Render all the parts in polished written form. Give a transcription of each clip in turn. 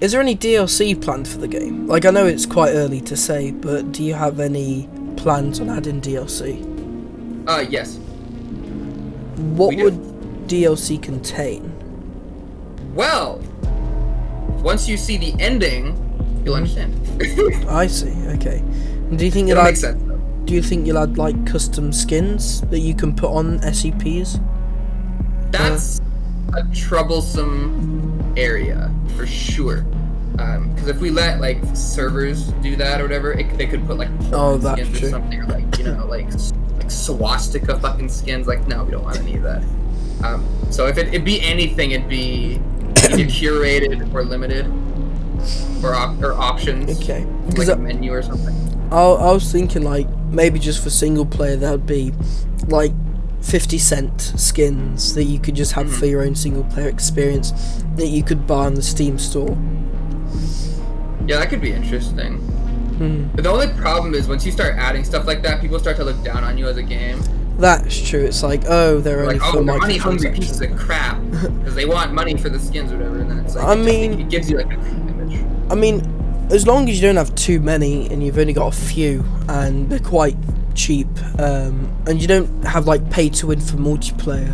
Is there any DLC planned for the game? Like, I know it's quite early to say, but do you have any plans on adding DLC? Yes. What would DLC contain? Well, once you see the ending, you'll understand. I see. Okay. And do you think It'll make sense, though. Do you think you'll add like custom skins that you can put on SCPs? That's a troublesome area for sure. Because if we let like servers do that or whatever, they could put like that's skins true. or something, or like like swastika fucking skins. Like, no, we don't want any of that. So if it'd be anything, it'd be either curated or limited, or options. Okay. Like a menu or something. I was thinking like maybe just for single player that would be like 50-cent skins that you could just have for your own single player experience that you could buy on the Steam store. Yeah, that could be interesting. But the only problem is once you start adding stuff like that, people start to look down on you as a game. That's true. It's like, oh, they're only like, for they're money-hungry pieces microtransactions. of crap because they want money for the skins or whatever. And then it's like, it gives you like a image. I mean, as long as you don't have too many and you've only got a few and they're quite cheap, and you don't have like pay to win for multiplayer.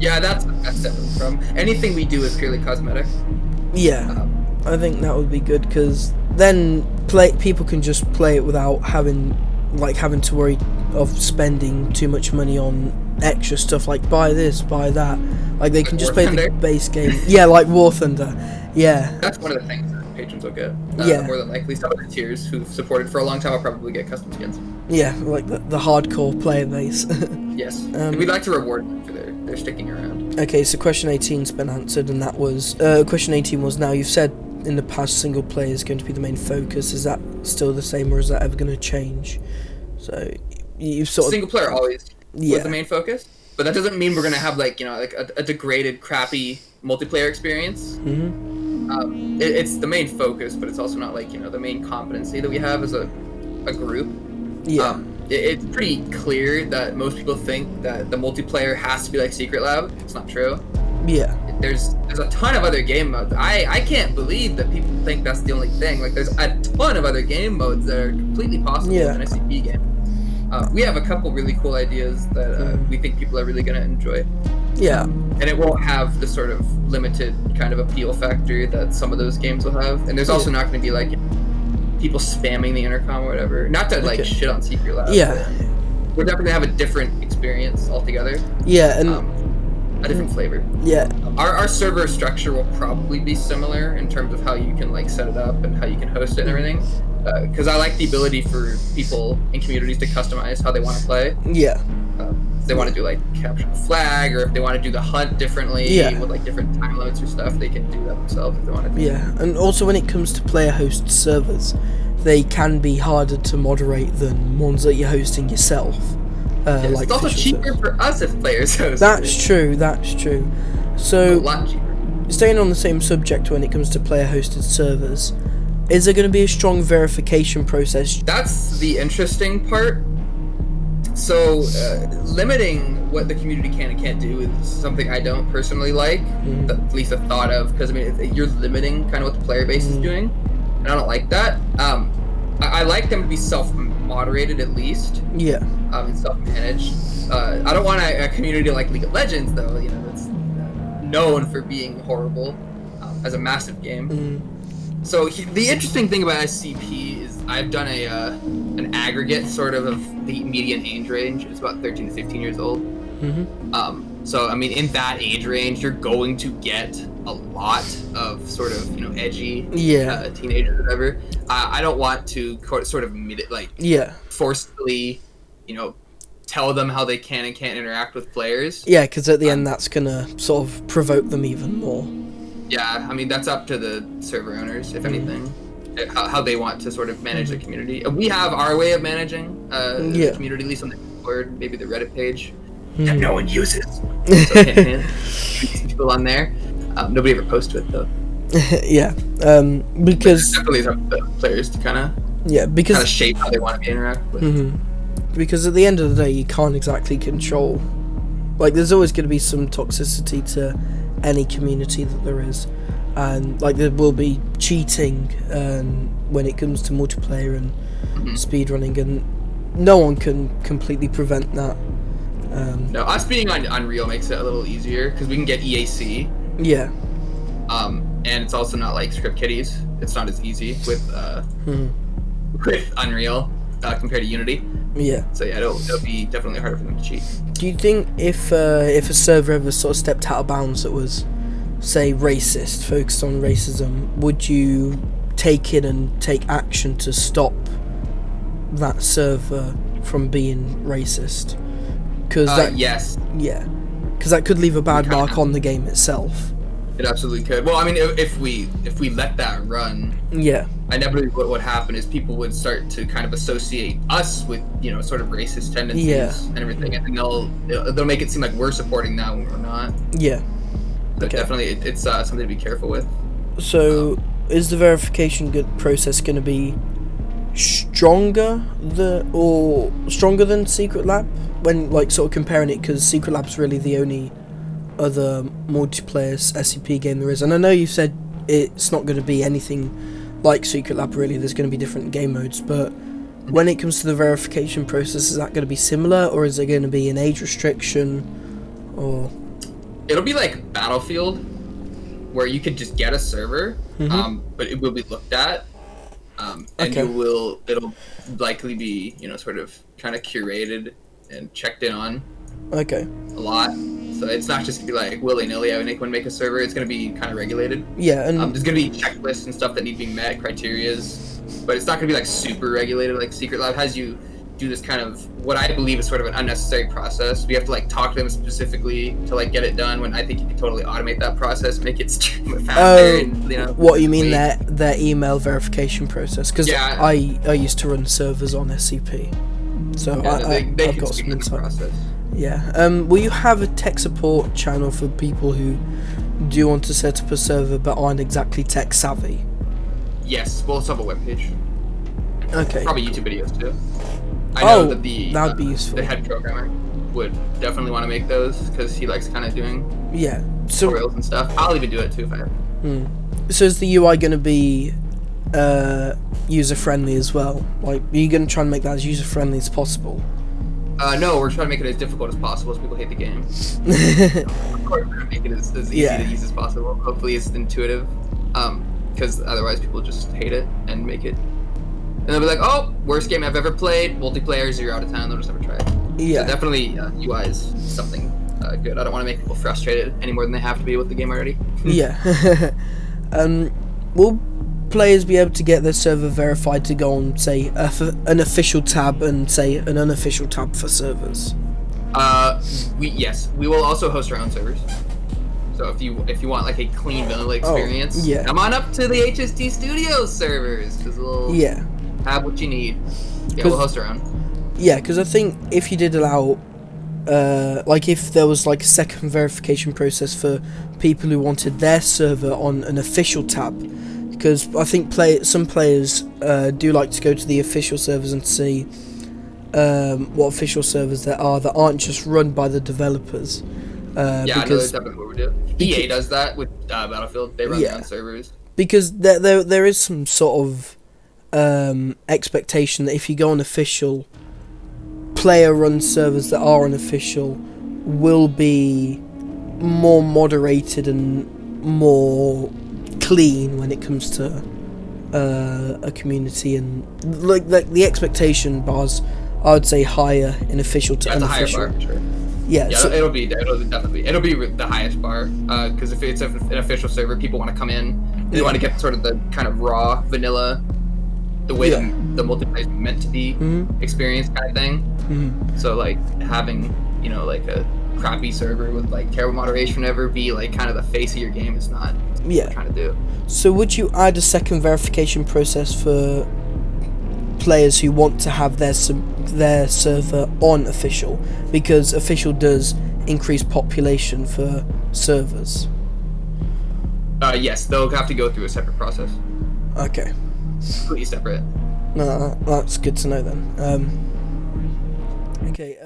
Yeah, that's definitely from anything we do is purely cosmetic. Yeah, I think that would be good because then people can just play it without having to worry of spending too much money on extra stuff like buy this, buy that. Like they can just play the base game. Yeah, like War Thunder. Yeah. That's one of the things that patrons will get. More than likely, some of the tiers who've supported for a long time will probably get custom skins. Yeah, like the hardcore player base. Yes. We'd like to reward them for their sticking around. Okay, so question 18's been answered, and that was question 18 was, now you've said in the past single player is going to be the main focus. Is that still the same, or is that ever going to change? So you've sort of single player always was the main focus, but that doesn't mean we're going to have like a degraded, crappy multiplayer experience. It's the main focus, but it's also not like the main competency that we have as a group. Yeah. It's pretty clear that most people think that the multiplayer has to be like Secret Lab. It's not true. Yeah. There's a ton of other game modes. I can't believe that people think that's the only thing. Like, there's a ton of other game modes that are completely possible in an SCP game. We have a couple really cool ideas that we think people are really going to enjoy. Yeah. And it won't have the sort of limited kind of appeal factor that some of those games will have. And there's also not going to be like people spamming the intercom or whatever. Not to like shit on Secret Lab. Yeah. We're definitely going to have a different experience altogether. Yeah, and a different flavor. Yeah. Our server structure will probably be similar in terms of how you can like set it up and how you can host it and everything. Because I like the ability for people in communities to customize how they want to play. Yeah. If they want to do like capture the flag, or if they want to do the hunt differently with like different time limits or stuff, they can do that themselves if they want to. Yeah, and also when it comes to player host servers, they can be harder to moderate than ones that you're hosting yourself. It's also cheaper for us if players host. That's true. So, a lot cheaper. Staying on the same subject when it comes to player hosted servers, is there going to be a strong verification process? That's the interesting part. So, limiting what the community can and can't do is something I don't personally like, at least a thought of, because I mean, you're limiting kind of what the player base is doing, and I don't like that. I like them to be self-moderated at least. Yeah. And self-managed. I don't want a community like League of Legends, though, that's known for being horrible as a massive game. So the interesting thing about SCP is I've done an aggregate sort of the median age range. It's about 13 to 15 years old. So I mean, in that age range, you're going to get a lot of sort of edgy teenagers or whatever. I don't want to sort of forcefully tell them how they can and can't interact with players. Yeah, because at the end that's gonna sort of provoke them even more. Yeah, I mean, that's up to the server owners, if anything, how they want to sort of manage the community. We have our way of managing the community, at least on the Discord, maybe the Reddit page, that no one uses. So people on there. Nobody ever posts to it, though. Yeah, because... Definitely it's up to the players to kind of shape how they want to be interacted with. Because at the end of the day, you can't exactly control... Like, there's always going to be some toxicity to any community that there is. and like there will be cheating when it comes to multiplayer and speedrunning, and no one can completely prevent that. No, us being on Unreal makes it a little easier because we can get EAC. Yeah. And it's also not like script kiddies. It's not as easy with Unreal compared to Unity. Yeah. So yeah, it'll be definitely harder for them to cheat. Do you think if a server ever sort of stepped out of bounds that was, say, racist, focused on racism, would you take in and take action to stop that server from being racist? Because yes. Yeah. Because that could leave a bad mark on the game itself. It absolutely could. Well, I mean, if we let that run, yeah, inevitably what would happen is people would start to kind of associate us with, sort of racist tendencies and everything, and they'll make it seem like we're supporting that when we're not. Yeah. So definitely, it's something to be careful with. So, is the verification process going to be stronger than Secret Lab when sort of comparing it? Because Secret Lab's really the only other multiplayer SCP game there is, and I know you said it's not going to be anything like Secret Lab really, there's going to be different game modes, but when it comes to the verification process, is that going to be similar, or is there going to be an age restriction, or... It'll be like Battlefield, where you could just get a server, but it will be looked at, and it'll likely be, sort of kind of curated and checked in on a lot. So it's not just gonna be like willy-nilly when make a server. It's gonna be kind of regulated. Yeah, and there's gonna be checklists and stuff that need to be met, criterias, but it's not gonna be like super regulated like Secret Lab has you do this kind of what I believe is sort of an unnecessary process. We have to talk to them specifically to get it done, when I think you can totally automate that process, make it faster. And, what you mean their email verification process? Because I used to run servers on SCP, so I've got some insight. Yeah. Will you have a tech support channel for people who do want to set up a server but aren't exactly tech savvy? Yes, we'll also have a webpage. Okay. Probably YouTube videos too. I know that that would be useful. The head programmer would definitely want to make those because he likes kind of doing tutorials and stuff. I'll even do it too if I have. So is the UI going to be user friendly as well? Are you going to try and make that as user friendly as possible? No, we're trying to make it as difficult as possible so people hate the game. Of course, we're going to make it as easy to use as possible. Hopefully it's intuitive, because otherwise people just hate it and make it. And they'll be like, oh, worst game I've ever played, multiplayer, 0 out of 10, they'll just never try it. Yeah. So definitely UI is something good. I don't want to make people frustrated any more than they have to be with the game already. Yeah. Will players be able to get their server verified to go on, say, an official tab and, say, an unofficial tab for servers? Yes, we will also host our own servers. So if you want a clean vanilla experience, come on up to the HST Studios servers, because we'll have what you need. Yeah, we'll host our own. Yeah, because I think if you did allow, if there was a second verification process for people who wanted their server on an official tab, because I think some players do like to go to the official servers and see what official servers there are that aren't just run by the developers. I know that's definitely what we do. EA does that with Battlefield. They run their own servers. Because there is some sort of expectation that if you go on official, player-run servers that are unofficial will be more moderated and more clean when it comes to a community, and the expectation bars, I would say, higher in official to unofficial. Higher bar, sure. Yeah, so it'll be the highest bar, because if it's an official server, people want to come in, they want to get sort of the kind of raw vanilla, the way the multiplayer is meant to be experience kind of thing. So having a crappy server with terrible moderation ever be kind of the face of your game is not what we're trying to do. So would you add a second verification process for players who want to have their server on official, because official does increase population for servers? Yes, they'll have to go through a separate process. Okay. Completely separate. No, that's good to know then. Okay.